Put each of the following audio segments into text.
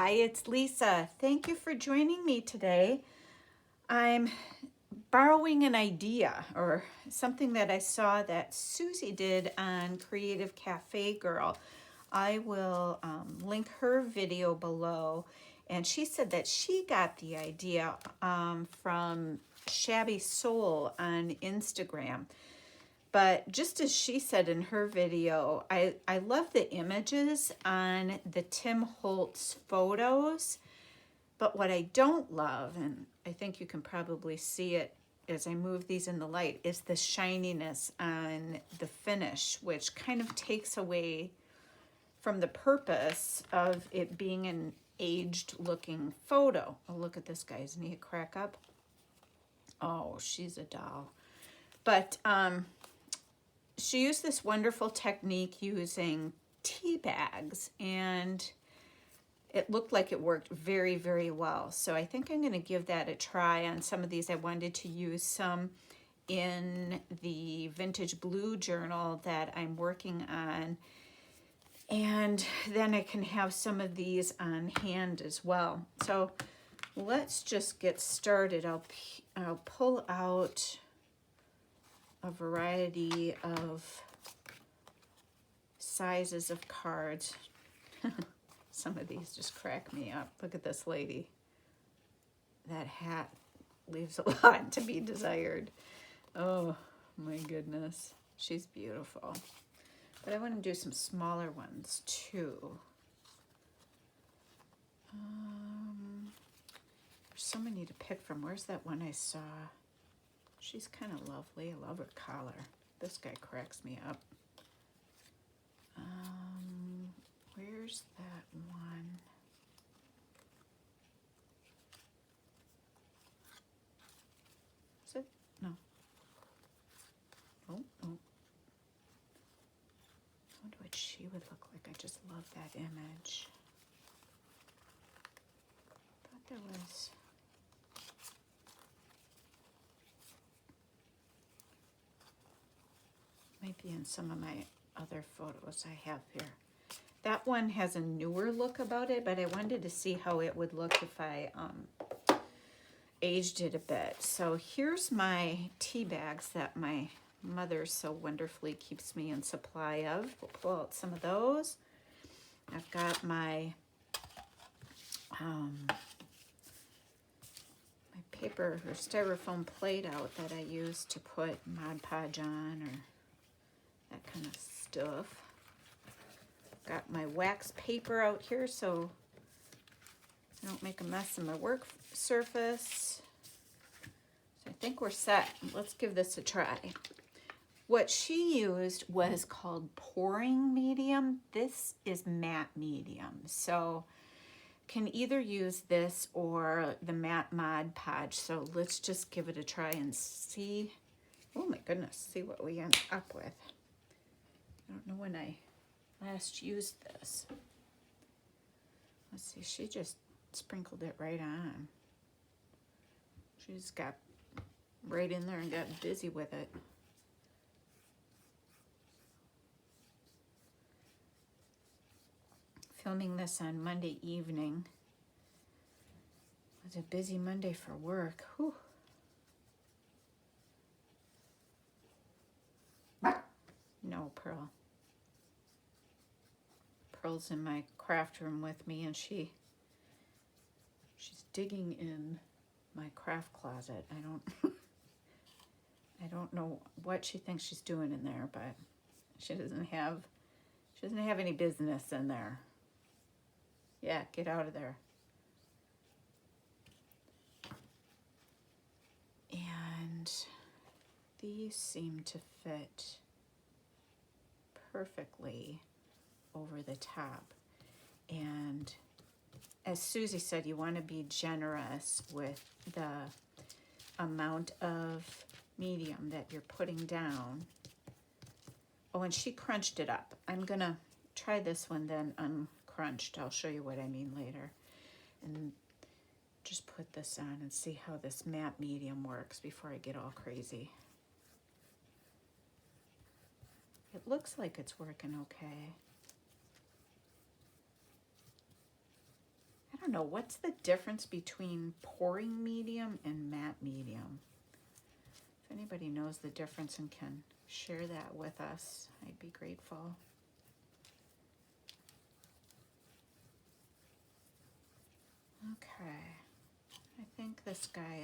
Hi, it's Lisa. Thank you for joining me today. I'm borrowing an idea or something that I saw that Susie did on Creative Cafe Girl. I will link her video below. And she said that she got the idea from Shabby Soul on Instagram. But just as she said in her video, I love the images on the Tim Holtz photos. But what I don't love, and I think you can probably see it as I move these in the light, is the shininess on the finish, which kind of takes away from the purpose of it being an aged looking photo. Oh, look at this, guys. Need a crack up? Oh, she's a doll. But she used this wonderful technique using tea bags, and it looked like it worked very, very well. So I think I'm going to give that a try on some of these. I wanted to use some in the Vintage Blue journal that I'm working on, and then I can have some of these on hand as well. So let's just get started. I'll pull out a variety of sizes of cards. Some of these just crack me up. Look at this lady. That hat leaves a lot to be desired. Oh my goodness. She's beautiful. But I want to do some smaller ones too. There's so many to pick from. Where's that one I saw? She's kind of lovely. I love her collar. This guy cracks me up. Where's that one? Is it? No. Oh. I wonder what she would look like. I just love that image. I thought there was... Might be in some of my other photos I have here. That one has a newer look about it, but I wanted to see how it would look if I aged it a bit. So here's my tea bags that my mother so wonderfully keeps me in supply of. We'll pull out some of those. I've got my paper or styrofoam plate out that I use to put Mod Podge on or that kind of stuff. Got my wax paper out here so I don't make a mess of my work surface. So I think we're set. Let's give this a try. What she used was called pouring medium. This is matte medium. So can either use this or the matte Mod Podge. So let's just give it a try and see. Oh my goodness, see what we end up with. I don't know when I last used this. Let's see, she just sprinkled it right on. She just got right in there and got busy with it. Filming this on Monday evening. It was a busy Monday for work. Whew. No, Pearl. Pearl's in my craft room with me, and she's digging in my craft closet. I don't know what she thinks she's doing in there, but she doesn't have any business in there. Yeah, get out of there. And these seem to fit perfectly over the top. And as Susie said, you want to be generous with the amount of medium that you're putting down. Oh, and she crunched it up. I'm gonna try this one then uncrunched. I'll show you what I mean later. And just put this on and see how this matte medium works before I get all crazy. It looks like it's working okay. I don't know, what's the difference between pouring medium and matte medium? If anybody knows the difference and can share that with us, I'd be grateful. Okay, I think this guy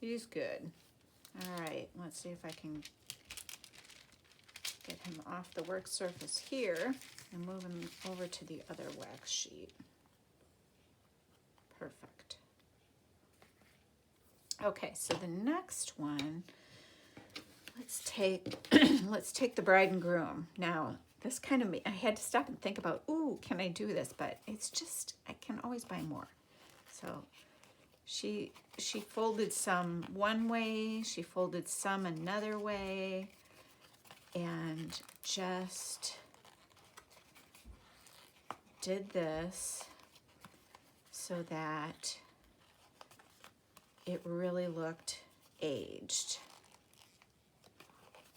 he's good. All right, let's see if I can get him off the work surface here and move him over to the other wax sheet. Perfect. Okay, so the next one, let's take let's take the bride and groom. Now, this kind of I had to stop and think about, ooh, can I do this? But it's just, I can always buy more. So she folded some one way, she folded some another way, and just did this so that it really looked aged.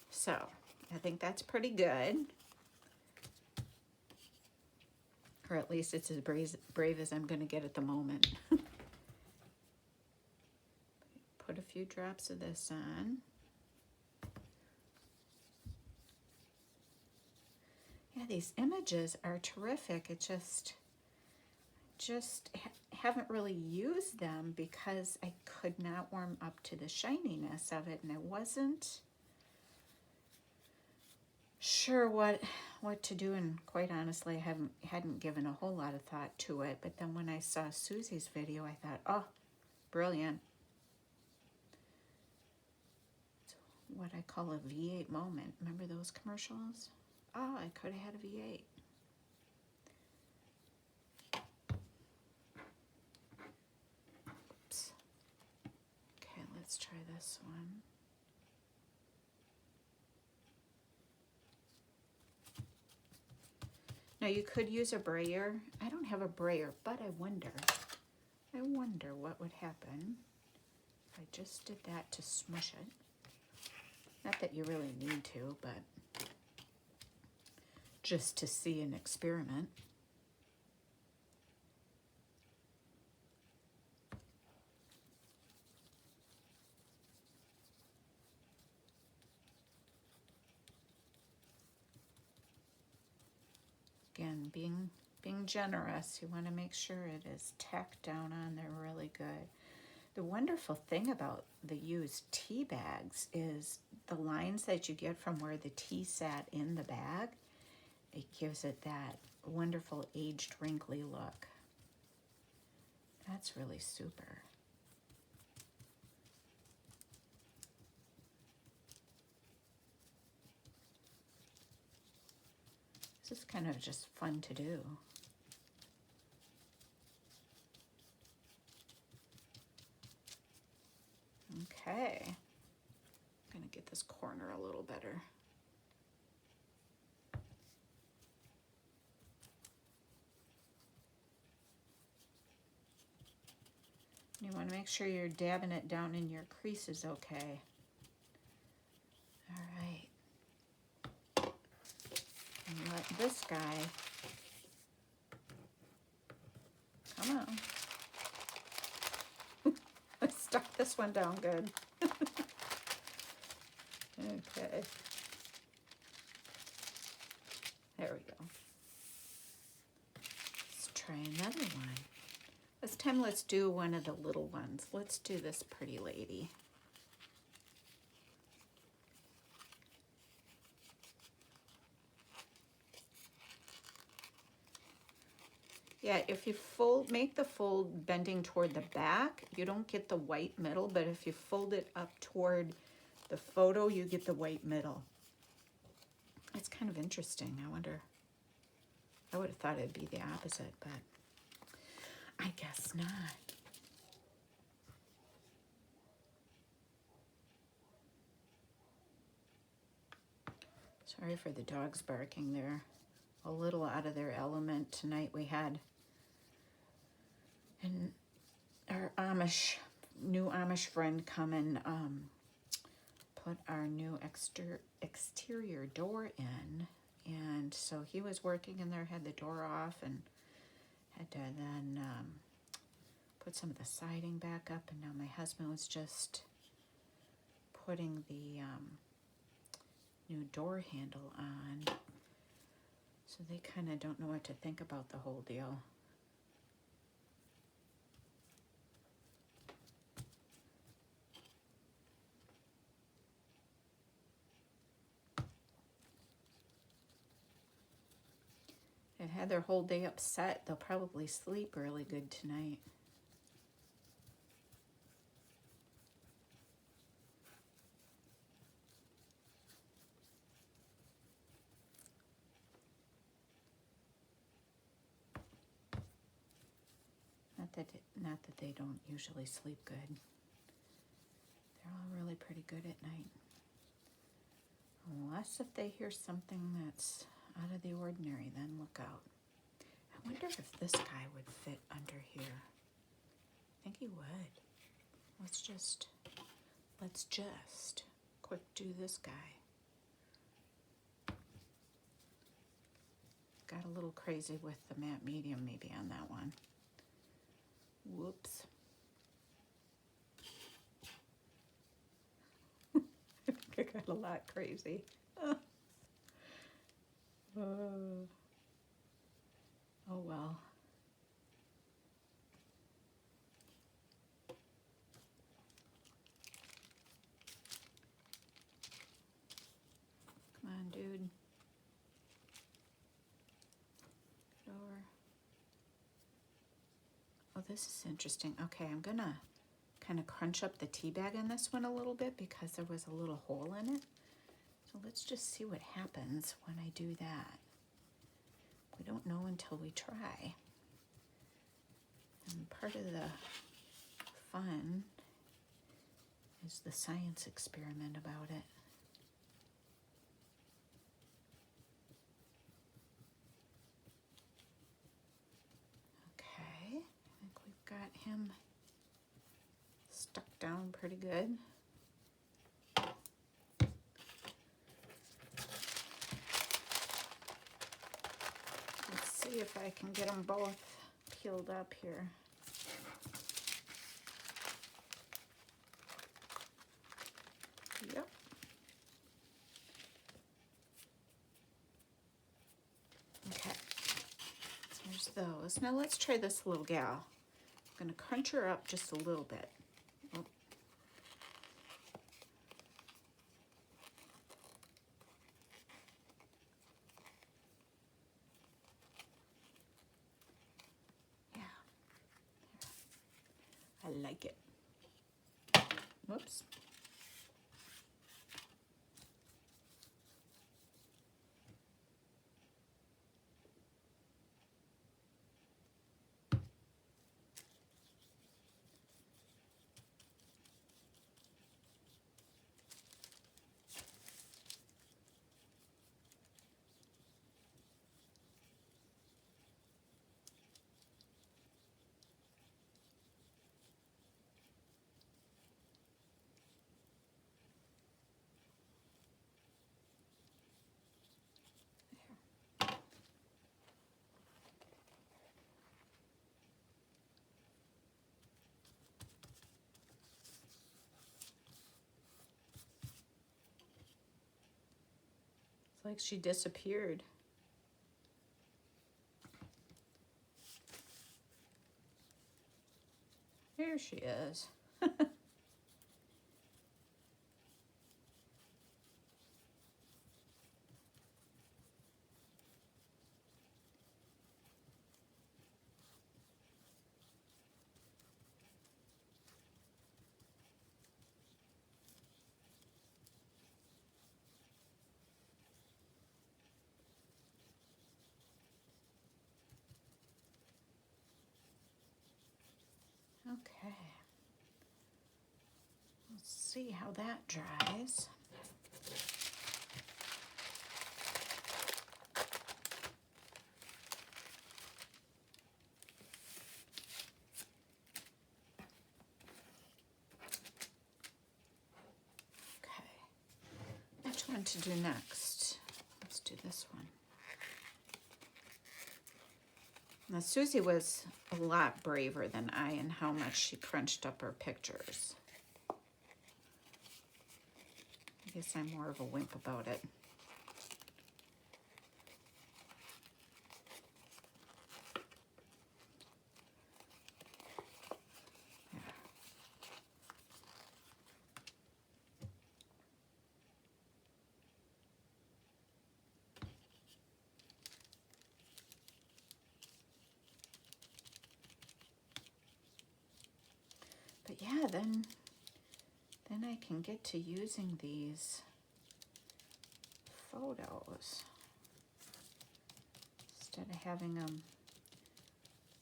So I think that's pretty good. Or at least it's as brave as I'm going to get at the moment. Put a few drops of this on. Yeah, these images are terrific. It just haven't really used them because I could not warm up to the shininess of it, and I wasn't sure what to do, and quite honestly I hadn't given a whole lot of thought to it. But then when I saw Susie's video, I thought, oh, brilliant. It's what I call a V8 moment. Remember those commercials? Oh, I could have had a V8. Oops. Okay, let's try this one. Now you could use a brayer. I don't have a brayer, but I wonder what would happen if I just did that to smush it. Not that you really need to, but just to see an experiment. Again, being generous, you want to make sure it is tacked down on there really good. The wonderful thing about the used tea bags is the lines that you get from where the tea sat in the bag. It gives it that wonderful aged, wrinkly look. That's really super. This is kind of just fun to do. Okay, I'm gonna get this corner a little better. You want to make sure you're dabbing it down in your creases okay. All right. And let this guy, come on. I stuck this one down good. Okay. There we go. Let's try another one. This time let's do one of the little ones. Let's do this pretty lady. Yeah, if you make the fold bending toward the back, you don't get the white middle, but if you fold it up toward the photo, you get the white middle. It's kind of interesting. I wonder, I would have thought it'd be the opposite, but I guess not. Sorry for the dogs barking. They're a little out of their element tonight. We had our new Amish friend come and put our new exterior door in, and so he was working in there, had the door off, and had to then put some of the siding back up, and now my husband was just putting the new door handle on. So they kind of don't know what to think about the whole deal. They've had their whole day upset. They'll probably sleep really good tonight. Not that they don't usually sleep good. They're all really pretty good at night. Unless if they hear something that's out of the ordinary, then look out. I wonder if this guy would fit under here. I think he would. Let's just quick do this guy. Got a little crazy with the matte medium maybe on that one. Whoops. I think I got a lot crazy. Oh well. Come on, dude. Get over. Oh, this is interesting. Okay, I'm gonna kind of crunch up the tea bag on this one a little bit because there was a little hole in it. So let's just see what happens when I do that. We don't know until we try. And part of the fun is the science experiment about it. Okay, I think we've got him stuck down pretty good. Let's see if I can get them both peeled up here. Yep. Okay, so there's those. Now let's try this little gal. I'm gonna crunch her up just a little bit. Oh. Yeah, I like it. Whoops. It's like she disappeared. Here she is. Okay. Let's see how that dries. Okay. Which one to do next? Let's Let's do this one. Now, Susie was a lot braver than I in how much she crunched up her pictures. I guess I'm more of a wimp about it. But yeah, then I can get to using these photos instead of having them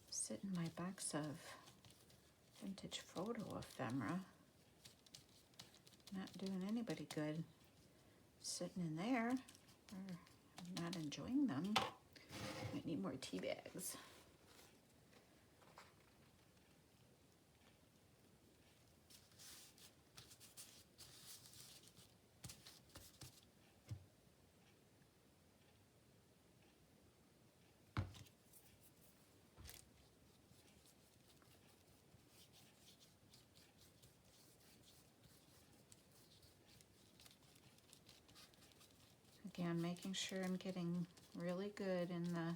sit in my box of vintage photo ephemera. Not doing anybody good sitting in there, or I'm not enjoying them. I need more tea bags. Again, making sure I'm getting really good in the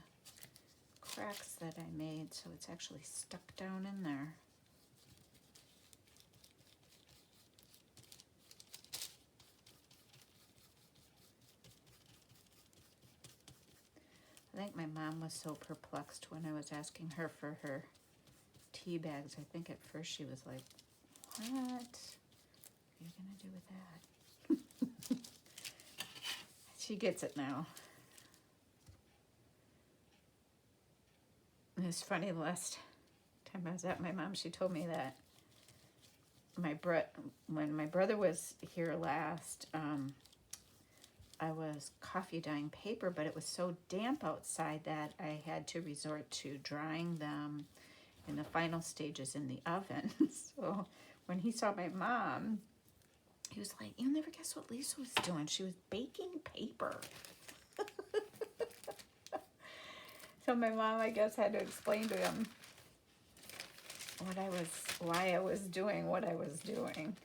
cracks that I made so it's actually stuck down in there. I think my mom was so perplexed when I was asking her for her tea bags. I think at first she was like, what are you gonna do with that? She gets it now. And it's funny, the last time I was at my mom, she told me that when my brother was here last, I was coffee dyeing paper, but it was so damp outside that I had to resort to drying them in the final stages in the oven. So when he saw my mom, he was like, you'll never guess what Lisa was doing. She was baking paper. So my mom, I guess, had to explain to him why I was doing what I was doing.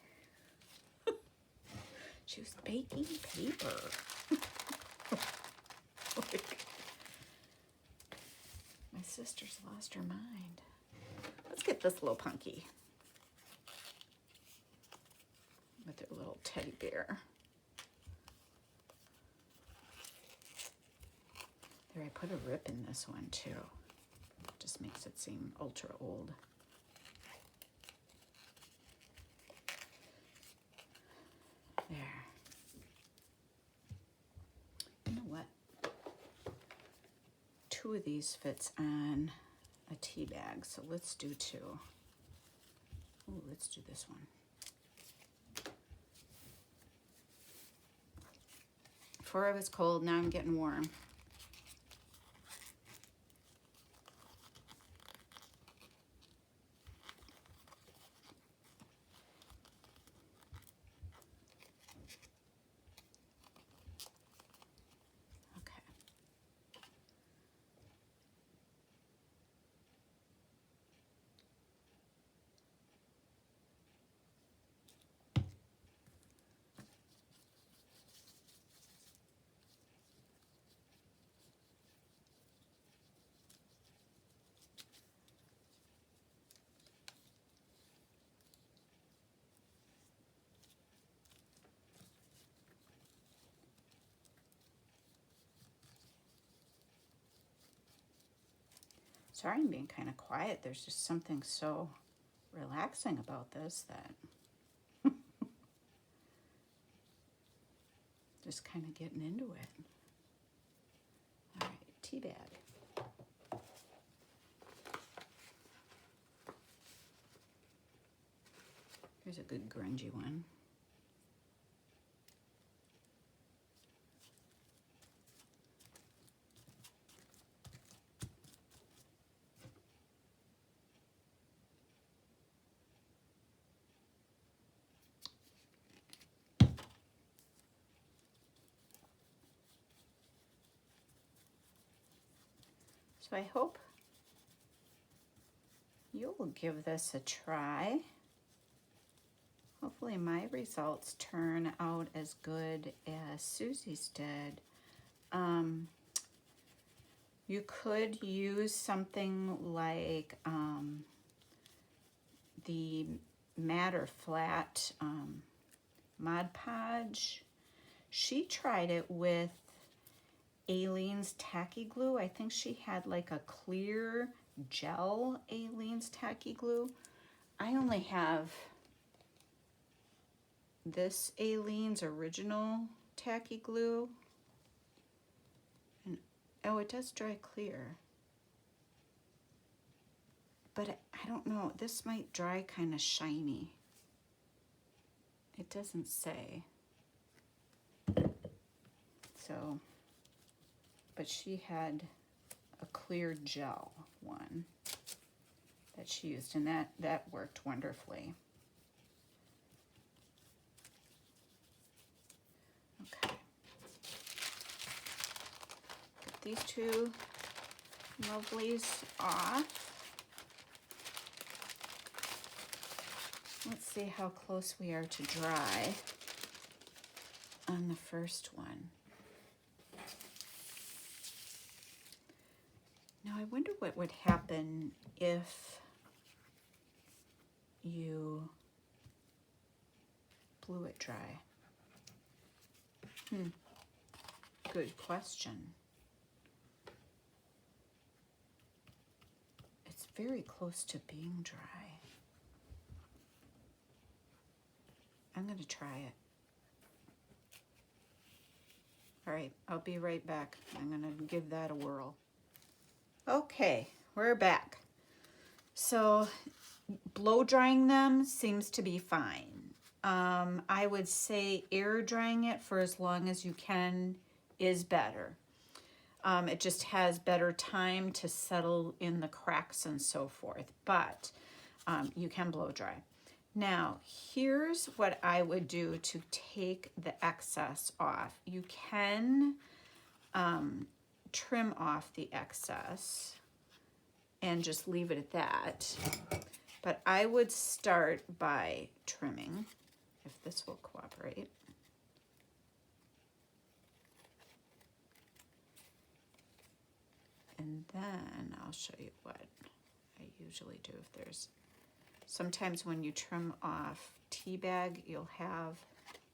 She was baking paper. My sister's lost her mind. Let's get this little punky with her little teddy bear. There, I put a rip in this one too. Just makes it seem ultra old. There. You know what? 2 of these fits on a tea bag, so let's do 2. Ooh, let's do this one. Before I was cold, now I'm getting warm. Sorry I'm being kind of quiet. There's just something so relaxing about this that just kind of getting into it. All right, tea bag. Here's a good grungy one. So I hope you'll give this a try. Hopefully my results turn out as good as Susie's did. You could use something like the matte or flat Mod Podge. She tried it with Aleene's Tacky Glue. I think she had like a clear gel Aleene's Tacky Glue. I only have this Aleene's original Tacky Glue. And oh, it does dry clear. But I don't know, this might dry kind of shiny. It doesn't say. So, but she had a clear gel one that she used, and that worked wonderfully. Okay. Get these two lovelies off. Let's see how close we are to dry on the first one. Now I wonder what would happen if you blew it dry. Good question. It's very close to being dry. I'm going to try it. All right, I'll be right back. I'm going to give that a whirl. Okay, we're back. So blow drying them seems to be fine. I would say air drying it for as long as you can is better. It just has better time to settle in the cracks and so forth, but you can blow dry. Now, here's what I would do to take the excess off. You can trim off the excess and just leave it at that. But I would start by trimming, if this will cooperate. And then I'll show you what I usually do if there's, sometimes when you trim off tea bag, you'll have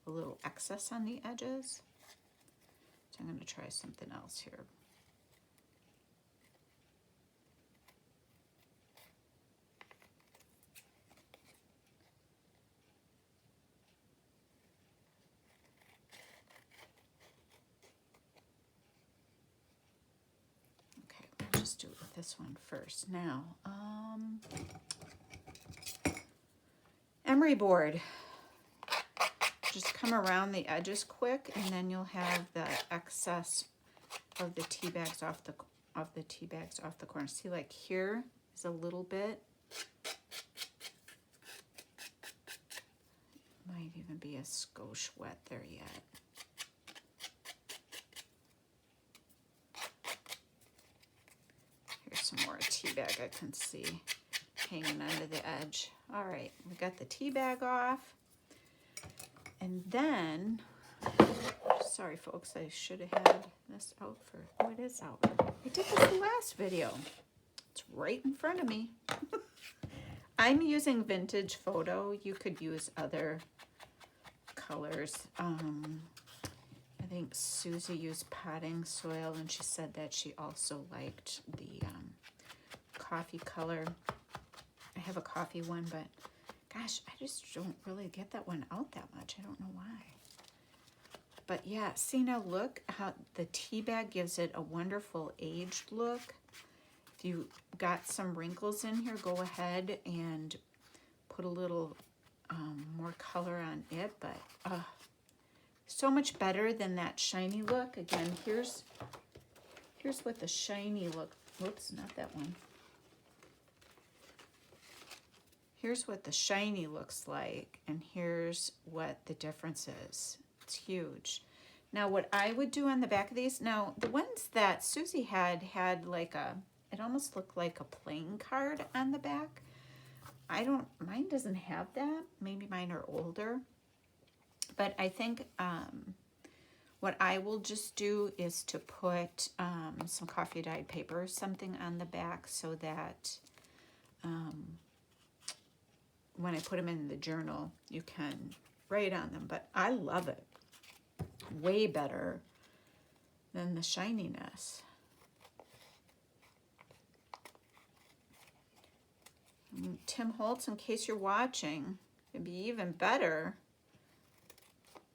a little excess on the edges. So I'm going to try something else here. Okay, we'll just do it with this one first. Now, emery board. Just come around the edges quick, and then you'll have the excess of the tea bags off the corner. See, like here is a little bit. Might even be a skosh wet there yet. Here's some more tea bag I can see hanging under the edge. All right, we got the tea bag off. And then, sorry folks, I should have had this out for, oh, it is out. I did this in the last video. It's right in front of me. I'm using vintage photo. You could use other colors. I think Susie used potting soil, and she said that she also liked the coffee color. I have a coffee one, but gosh, I just don't really get that one out that much. I don't know why. But yeah, see now look how the tea bag gives it a wonderful aged look. If you got some wrinkles in here, go ahead and put a little more color on it. But so much better than that shiny look. Again, here's what the shiny look, whoops, not that one. Here's what the shiny looks like, and here's what the difference is. It's huge. Now, what I would do on the back of these, now the ones that Susie had like a It almost looked like a playing card on the back. Mine doesn't have that. Maybe mine are older. But I think what I will just do is to put some coffee dyed paper or something on the back so that when I put them in the journal, you can write on them. But I love it. Way better than the shininess. Tim Holtz, in case you're watching, it'd be even better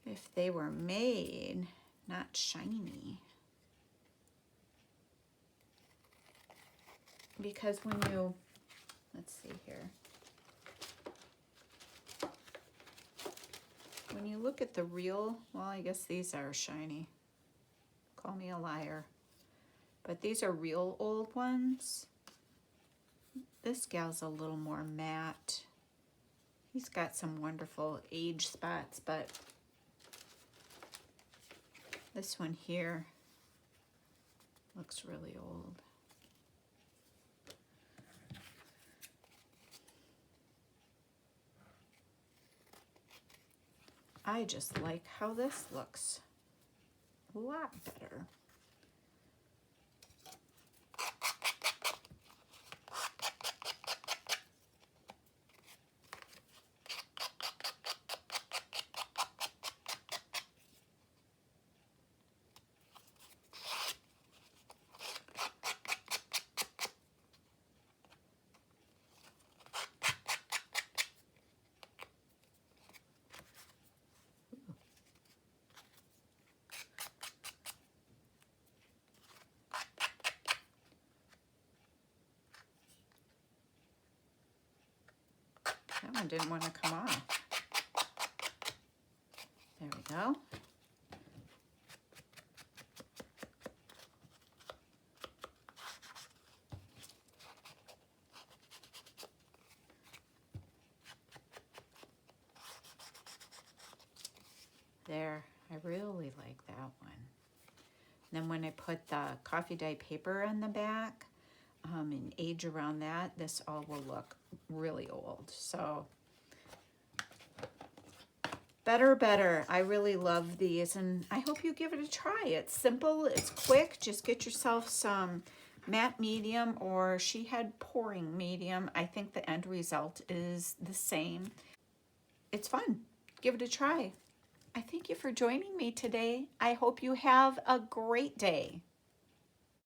if they were made not shiny. Because when you, let's see here, when you look at the real, well, I guess these are shiny. Call me a liar. But these are real old ones. This gal's a little more matte. He's got some wonderful age spots, but this one here looks really old. I just like how this looks. A lot better. That one didn't want to come off. There we go. There, I really like that one. Then when I put the coffee dye paper on the back, and age around that, this all will look really old. So better. I really love these, and I hope you give it a try. It's simple, it's quick. Just get yourself some matte medium, or she had pouring medium. I think the end result is the same. It's fun. Give it a try. I thank you for joining me today. I hope you have a great day.